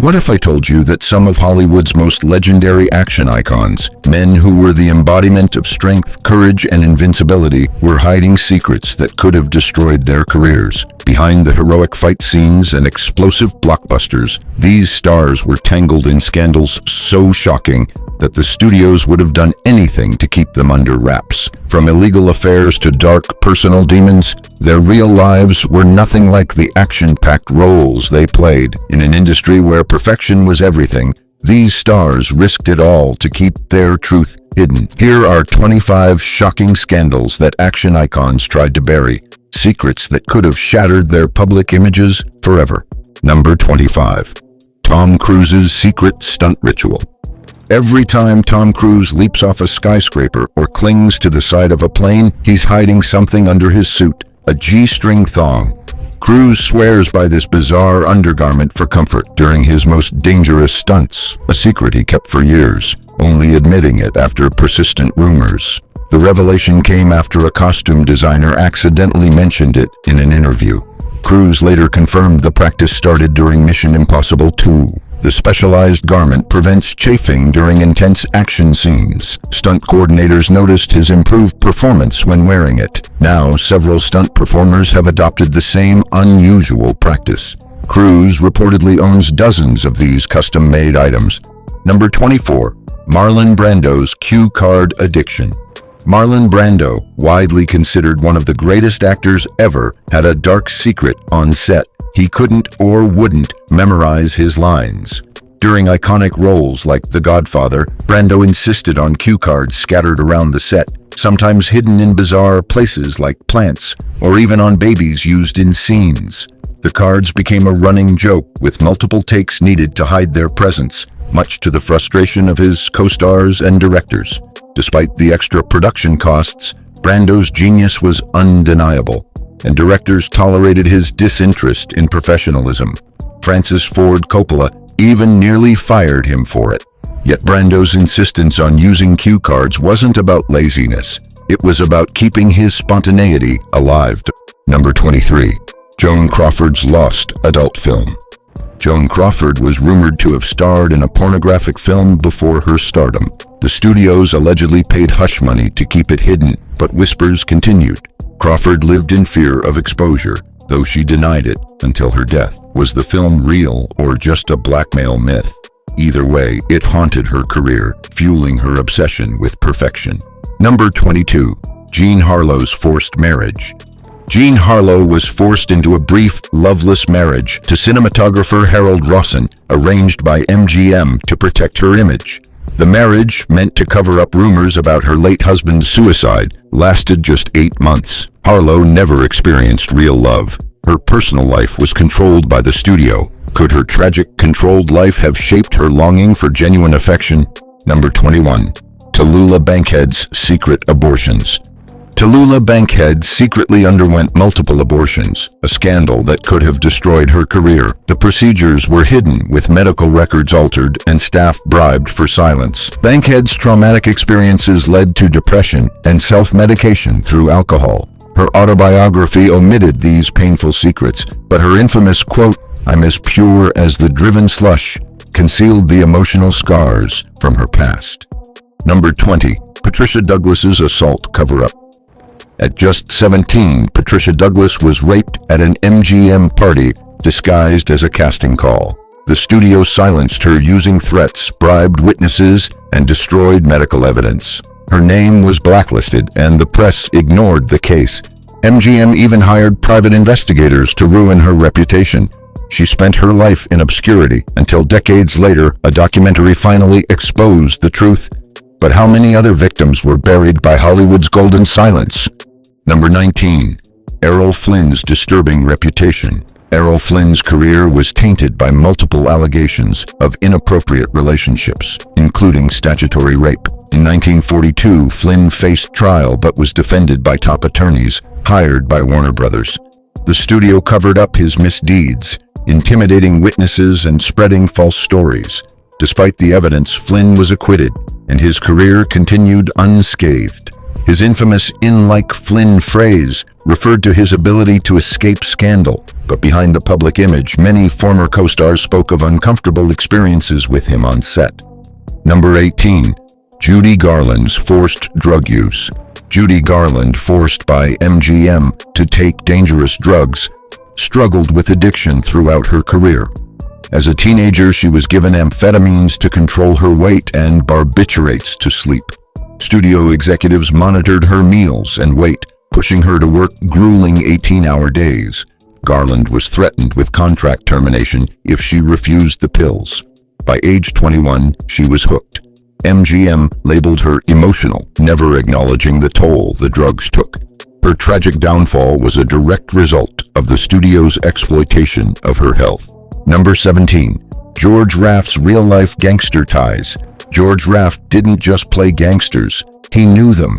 What if I told you that some of Hollywood's most legendary action icons, men who were the embodiment of strength, courage, and invincibility, were hiding secrets that could have destroyed their careers? Behind the heroic fight scenes and explosive blockbusters, these stars were tangled in scandals so shocking that the studios would have done anything to keep them under wraps. From illegal affairs to dark personal demons, their real lives were nothing like the action-packed roles they played. In an industry where perfection was everything, these stars risked it all to keep their truth hidden. Here are 25 shocking scandals that action icons tried to bury, secrets that could have shattered their public images forever. Number 25. Tom Cruise's secret stunt ritual. Every time Tom Cruise leaps off a skyscraper or clings to the side of a plane, he's hiding something under his suit, a G-string thong. Cruise swears by this bizarre undergarment for comfort during his most dangerous stunts, a secret he kept for years, only admitting it after persistent rumors. The revelation came after a costume designer accidentally mentioned it in an interview. Cruise later confirmed the practice started during Mission Impossible 2. The specialized garment prevents chafing during intense action scenes. Stunt coordinators noticed his improved performance when wearing it. Now, several stunt performers have adopted the same unusual practice. Cruise reportedly owns dozens of these custom-made items. Number 24. Marlon Brando's cue card addiction. Marlon Brando, widely considered one of the greatest actors ever, had a dark secret on set. He couldn't or wouldn't memorize his lines. During iconic roles like The Godfather, Brando insisted on cue cards scattered around the set, sometimes hidden in bizarre places like plants, or even on babies used in scenes. The cards became a running joke, with multiple takes needed to hide their presence, much to the frustration of his co-stars and directors. Despite the extra production costs, Brando's genius was undeniable, and directors tolerated his disinterest in professionalism. Francis Ford Coppola even nearly fired him for it. Yet Brando's insistence on using cue cards wasn't about laziness. It was about keeping his spontaneity alive. Number 23. Joan Crawford's lost adult film. Joan Crawford was rumored to have starred in a pornographic film before her stardom. The studios allegedly paid hush money to keep it hidden, but whispers continued. Crawford lived in fear of exposure, though she denied it until her death. Was the film real or just a blackmail myth? Either way, it haunted her career, fueling her obsession with perfection. Number 22. Jean Harlow's forced marriage. Jean Harlow was forced into a brief, loveless marriage to cinematographer Harold Rawson, arranged by MGM to protect her image. The marriage, meant to cover up rumors about her late husband's suicide, lasted just 8 months. Harlow never experienced real love. Her personal life was controlled by the studio. Could her tragic, controlled life have shaped her longing for genuine affection? Number 21. Tallulah Bankhead's secret abortions. Tallulah Bankhead secretly underwent multiple abortions, a scandal that could have destroyed her career. The procedures were hidden, with medical records altered and staff bribed for silence. Bankhead's traumatic experiences led to depression and self-medication through alcohol. Her autobiography omitted these painful secrets, but her infamous quote, "I'm as pure as the driven slush," concealed the emotional scars from her past. Number 20. Patricia Douglas's assault cover-up. At just 17, Patricia Douglas was raped at an MGM party disguised as a casting call. The studio silenced her using threats, bribed witnesses, and destroyed medical evidence. Her name was blacklisted, and the press ignored the case. MGM even hired private investigators to ruin her reputation. She spent her life in obscurity until decades later, a documentary finally exposed the truth. But how many other victims were buried by Hollywood's golden silence? Number 19. Errol Flynn's disturbing reputation. Errol Flynn's career was tainted by multiple allegations of inappropriate relationships, including statutory rape. In 1942, Flynn faced trial but was defended by top attorneys hired by Warner Brothers. The studio covered up his misdeeds, intimidating witnesses and spreading false stories. Despite the evidence, Flynn was acquitted, and his career continued unscathed. His infamous "in like Flynn" phrase referred to his ability to escape scandal, but behind the public image, many former co-stars spoke of uncomfortable experiences with him on set. Number 18. Judy Garland's forced drug use. Judy Garland, forced by MGM to take dangerous drugs, struggled with addiction throughout her career. As a teenager, she was given amphetamines to control her weight and barbiturates to sleep. Studio executives monitored her meals and weight, pushing her to work grueling 18-hour days. Garland was threatened with contract termination if she refused the pills. By age 21, she was hooked. MGM labeled her emotional, never acknowledging the toll the drugs took. Her tragic downfall was a direct result of the studio's exploitation of her health. Number 17. George Raft's real-life gangster ties. George Raft didn't just play gangsters, he knew them.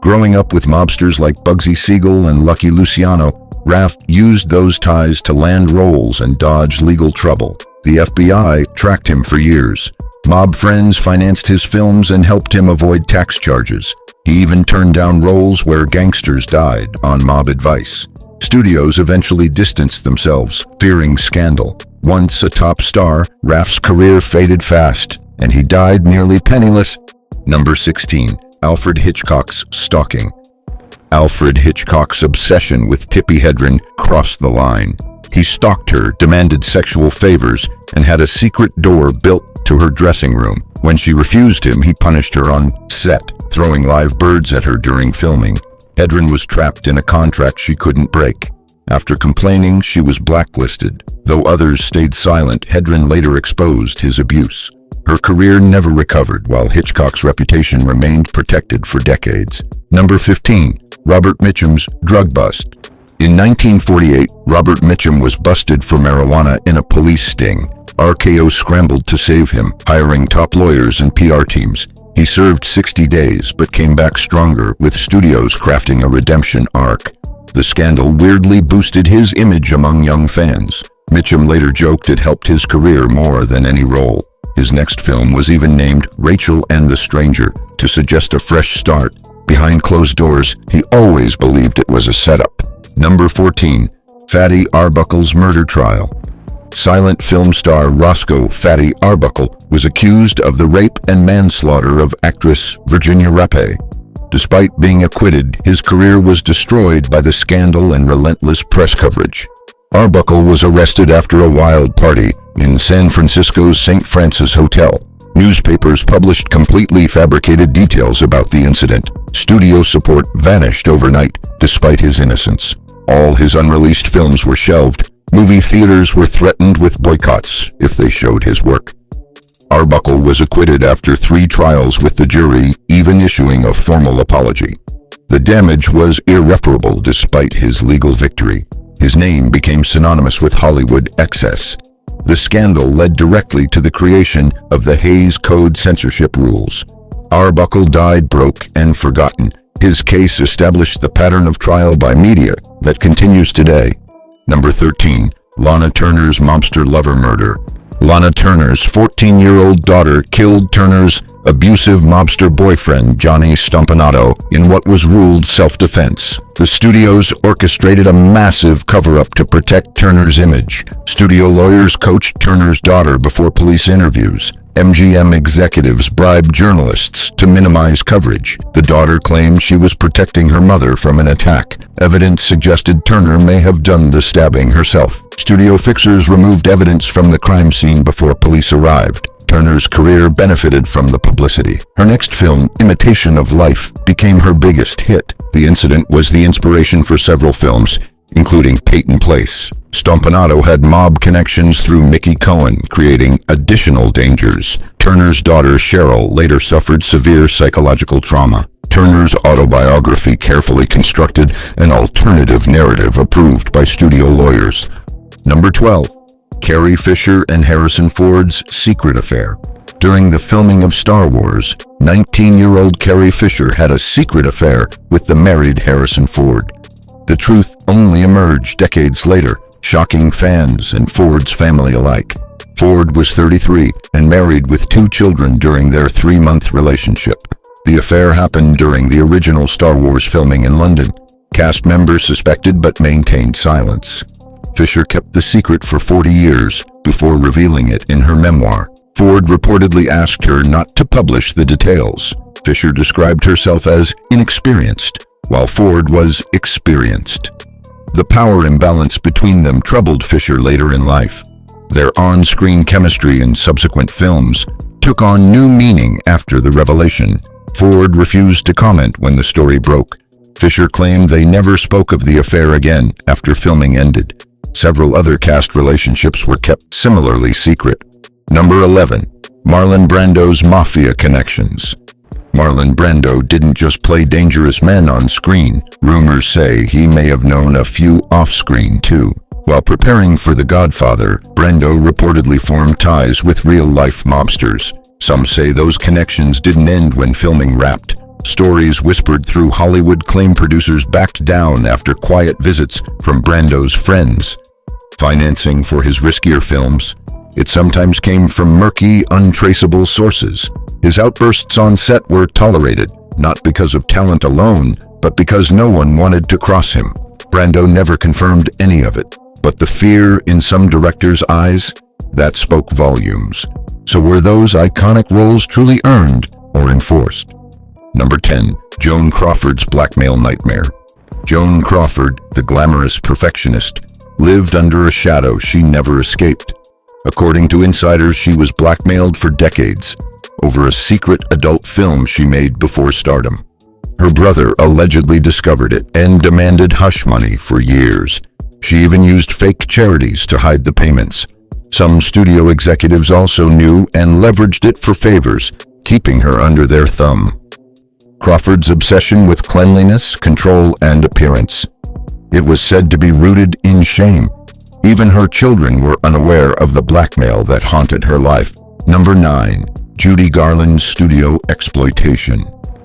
Growing up with mobsters like Bugsy Siegel and Lucky Luciano, Raft used those ties to land roles and dodge legal trouble. The FBI tracked him for years. Mob friends financed his films and helped him avoid tax charges. He even turned down roles where gangsters died on mob advice. Studios eventually distanced themselves, fearing scandal. Once a top star, Raft's career faded fast, and he died nearly penniless. Number 16. Alfred Hitchcock's stalking. Alfred Hitchcock's obsession with Tippi Hedren crossed the line. He stalked her, demanded sexual favors, and had a secret door built to her dressing room. When she refused him, he punished her on set, throwing live birds at her during filming. Hedren was trapped in a contract she couldn't break. After complaining, she was blacklisted. Though others stayed silent, Hedren later exposed his abuse. Her career never recovered, while Hitchcock's reputation remained protected for decades. Number 15. Robert Mitchum's drug bust. In 1948, Robert Mitchum was busted for marijuana in a police sting. RKO scrambled to save him, hiring top lawyers and PR teams. He served 60 days, but came back stronger, with studios crafting a redemption arc. The scandal weirdly boosted his image among young fans. Mitchum later joked it helped his career more than any role. His next film was even named Rachel and the Stranger, to suggest a fresh start. Behind closed doors, he always believed it was a setup. Number 14. Fatty Arbuckle's murder trial. Silent film star Roscoe "Fatty" Arbuckle was accused of the rape and manslaughter of actress Virginia Rappe. Despite being acquitted, his career was destroyed by the scandal and relentless press coverage. Arbuckle was arrested after a wild party in San Francisco's St. Francis Hotel. Newspapers published completely fabricated details about the incident. Studio support vanished overnight, despite his innocence. All his unreleased films were shelved. Movie theaters were threatened with boycotts if they showed his work. Arbuckle was acquitted after 3 trials, with the jury even issuing a formal apology. The damage was irreparable despite his legal victory. His name became synonymous with Hollywood excess. The scandal led directly to the creation of the Hays Code censorship rules. Arbuckle died broke and forgotten. His case established the pattern of trial by media that continues today. Number 13. Lana Turner's mobster lover murder. Lana Turner's 14-year-old daughter killed Turner's abusive mobster boyfriend, Johnny Stompanato, in what was ruled self-defense. The studios orchestrated a massive cover-up to protect Turner's image. Studio lawyers coached Turner's daughter before police interviews. MGM executives bribed journalists to minimize coverage. The daughter claimed she was protecting her mother from an attack. Evidence suggested Turner may have done the stabbing herself. Studio fixers removed evidence from the crime scene before police arrived. Turner's career benefited from the publicity. Her next film, Imitation of Life, became her biggest hit. The incident was the inspiration for several films, including Peyton Place. Stompanato had mob connections through Mickey Cohen, creating additional dangers. Turner's daughter, Cheryl, later suffered severe psychological trauma. Turner's autobiography carefully constructed an alternative narrative approved by studio lawyers. Number 12. Carrie Fisher and Harrison Ford's secret affair. During the filming of Star Wars, 19-year-old Carrie Fisher had a secret affair with the married Harrison Ford. The truth only emerged decades later, shocking fans and Ford's family alike. Ford was 33 and married with 2 children during their 3-month relationship. The affair happened during the original Star Wars filming in London. Cast members suspected but maintained silence. Fisher kept the secret for 40 years before revealing it in her memoir. Ford reportedly asked her not to publish the details. Fisher described herself as inexperienced, while Ford was experienced. The power imbalance between them troubled Fisher later in life. Their on-screen chemistry in subsequent films took on new meaning after the revelation. Ford refused to comment when the story broke. Fisher claimed they never spoke of the affair again after filming ended. Several other cast relationships were kept similarly secret. Number 11. Marlon Brando's Mafia Connections. Marlon Brando didn't just play dangerous men on screen. Rumors say he may have known a few off-screen too. While preparing for The Godfather, Brando reportedly formed ties with real-life mobsters. Some say those connections didn't end when filming wrapped. Stories whispered through Hollywood claim producers backed down after quiet visits from Brando's friends. Financing for his riskier films, it sometimes came from murky, untraceable sources. His outbursts on set were tolerated, not because of talent alone, but because no one wanted to cross him. Brando never confirmed any of it, but the fear in some directors' eyes, that spoke volumes. So were those iconic roles truly earned or enforced? Number 10. Joan Crawford's Blackmail Nightmare. Joan Crawford, the glamorous perfectionist, lived under a shadow she never escaped. According to insiders, she was blackmailed for decades over a secret adult film she made before stardom. Her brother allegedly discovered it and demanded hush money for years. She even used fake charities to hide the payments. Some studio executives also knew and leveraged it for favors, keeping her under their thumb. Crawford's obsession with cleanliness, control, and appearance. It was said to be rooted in shame. Even her children were unaware of the blackmail that haunted her life. Number 9. Judy Garland's studio exploitation.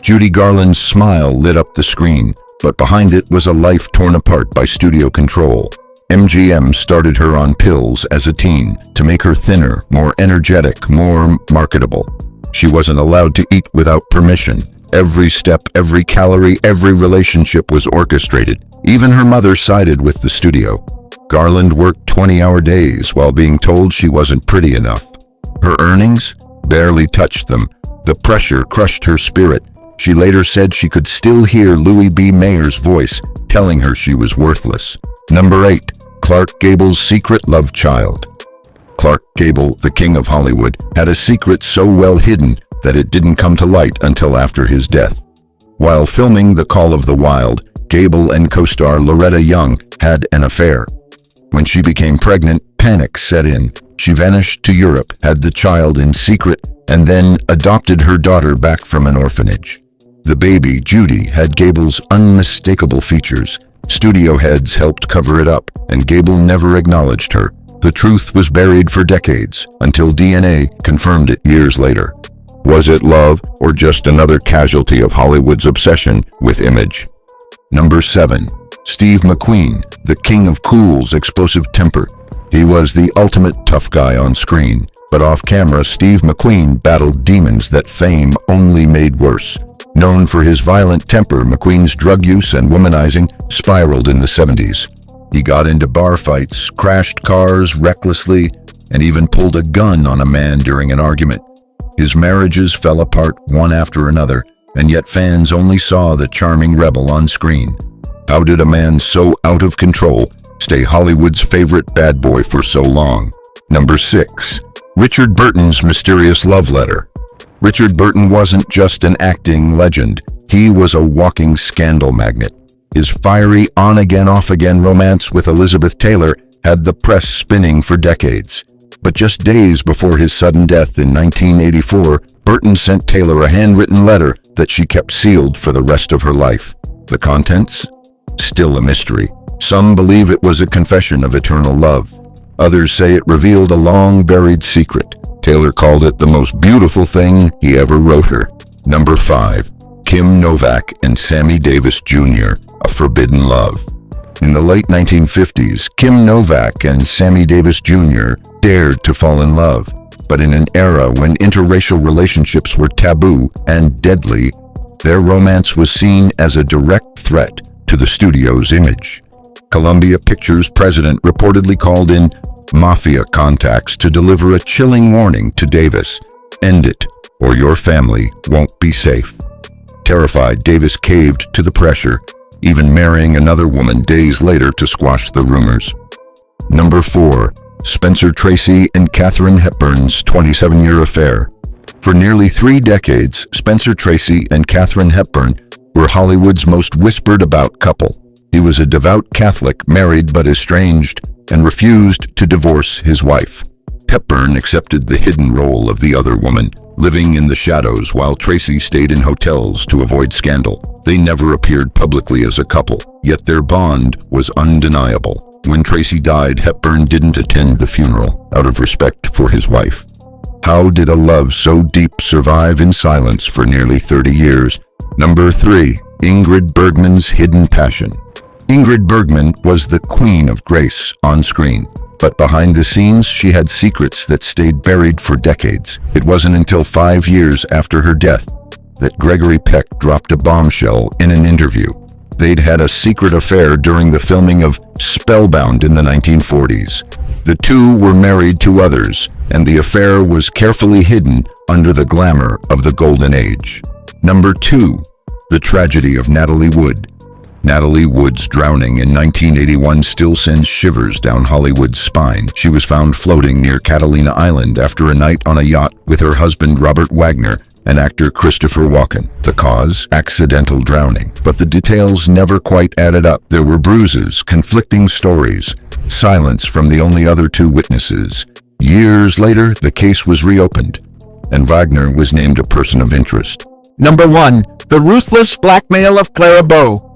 Judy Garland's smile lit up the screen, but behind it was a life torn apart by studio control. MGM started her on pills as a teen to make her thinner, more energetic, more marketable. She wasn't allowed to eat without permission. Every step, every calorie, every relationship was orchestrated. Even her mother sided with the studio. Garland worked 20-hour days while being told she wasn't pretty enough. Her earnings barely touched them. The pressure crushed her spirit. She later said she could still hear Louis B. Mayer's voice telling her she was worthless. Number 8. Clark Gable's secret love child. Clark Gable, the king of Hollywood, had a secret so well hidden that it didn't come to light until after his death. While filming The Call of the Wild, Gable and co-star Loretta Young had an affair. When she became pregnant, panic set in. She vanished to Europe, had the child in secret, and then adopted her daughter back from an orphanage. The baby, Judy, had Gable's unmistakable features. Studio heads helped cover it up, and Gable never acknowledged her. The truth was buried for decades, until DNA confirmed it years later. Was it love, or just another casualty of Hollywood's obsession with image? Number 7. Steve McQueen, the king of cool's explosive temper. He was the ultimate tough guy on screen, but off-camera, Steve McQueen battled demons that fame only made worse. Known for his violent temper, McQueen's drug use and womanizing spiraled in the 70s. He got into bar fights, crashed cars recklessly, and even pulled a gun on a man during an argument. His marriages fell apart one after another, and yet fans only saw the charming rebel on screen. How did a man so out of control stay Hollywood's favorite bad boy for so long? Number 6. Richard Burton's mysterious love letter. Richard Burton wasn't just an acting legend. He was a walking scandal magnet. His fiery on-again, off-again romance with Elizabeth Taylor had the press spinning for decades. But just days before his sudden death in 1984, Burton sent Taylor a handwritten letter that she kept sealed for the rest of her life. The contents? Still a mystery. Some believe it was a confession of eternal love. Others say it revealed a long-buried secret. Taylor called it the most beautiful thing he ever wrote her. Number 5. Kim Novak and Sammy Davis Jr., A Forbidden Love. In the late 1950s, Kim Novak and Sammy Davis Jr. dared to fall in love. But in an era when interracial relationships were taboo and deadly, their romance was seen as a direct threat to the studio's image. Columbia Pictures president reportedly called in mafia contacts to deliver a chilling warning to Davis: "End it, or your family won't be safe." Terrified, Davis caved to the pressure, even marrying another woman days later to squash the rumors. Number 4. Spencer Tracy and Katharine Hepburn's 27-year affair. For nearly 3 decades, Spencer Tracy and Katharine Hepburn were Hollywood's most whispered about couple. He was a devout Catholic, married but estranged, and refused to divorce his wife. Hepburn accepted the hidden role of the other woman, living in the shadows while Tracy stayed in hotels to avoid scandal. They never appeared publicly as a couple, yet their bond was undeniable. When Tracy died, Hepburn didn't attend the funeral, out of respect for his wife. How did a love so deep survive in silence for nearly 30 years? Number 3. Ingrid Bergman's hidden passion. Ingrid Bergman was the queen of grace on screen, but behind the scenes she had secrets that stayed buried for decades. It wasn't until 5 years after her death that Gregory Peck dropped a bombshell in an interview. They'd had a secret affair during the filming of Spellbound in the 1940s. The two were married to others, and the affair was carefully hidden under the glamour of the Golden Age. Number 2. The tragedy of Natalie Wood. Natalie Wood's drowning in 1981 still sends shivers down Hollywood's spine. She was found floating near Catalina Island after a night on a yacht with her husband Robert Wagner and actor Christopher Walken. The cause? Accidental drowning. But the details never quite added up. There were bruises, conflicting stories, silence from the only other 2 witnesses. Years later, the case was reopened, and Wagner was named a person of interest. Number 1. The ruthless blackmail of Clara Bow.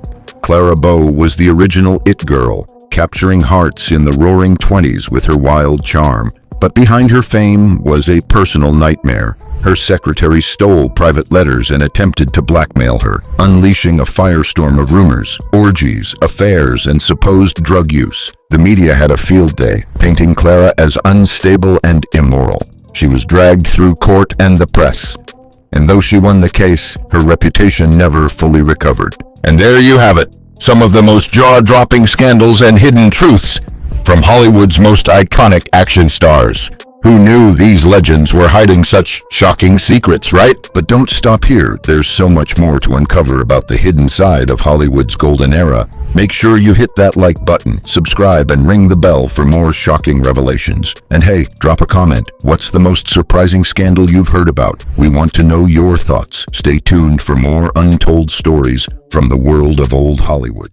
Clara Bow was the original it girl, capturing hearts in the roaring 20s with her wild charm. But behind her fame was a personal nightmare. Her secretary stole private letters and attempted to blackmail her, unleashing a firestorm of rumors, orgies, affairs, and supposed drug use. The media had a field day, painting Clara as unstable and immoral. She was dragged through court and the press, and though she won the case, her reputation never fully recovered. And there you have it, some of the most jaw-dropping scandals and hidden truths from Hollywood's most iconic action stars. Who knew these legends were hiding such shocking secrets, right? But don't stop here. There's so much more to uncover about the hidden side of Hollywood's golden era. Make sure you hit that like button, subscribe, and ring the bell for more shocking revelations. And hey, drop a comment. What's the most surprising scandal you've heard about? We want to know your thoughts. Stay tuned for more untold stories from the world of old Hollywood.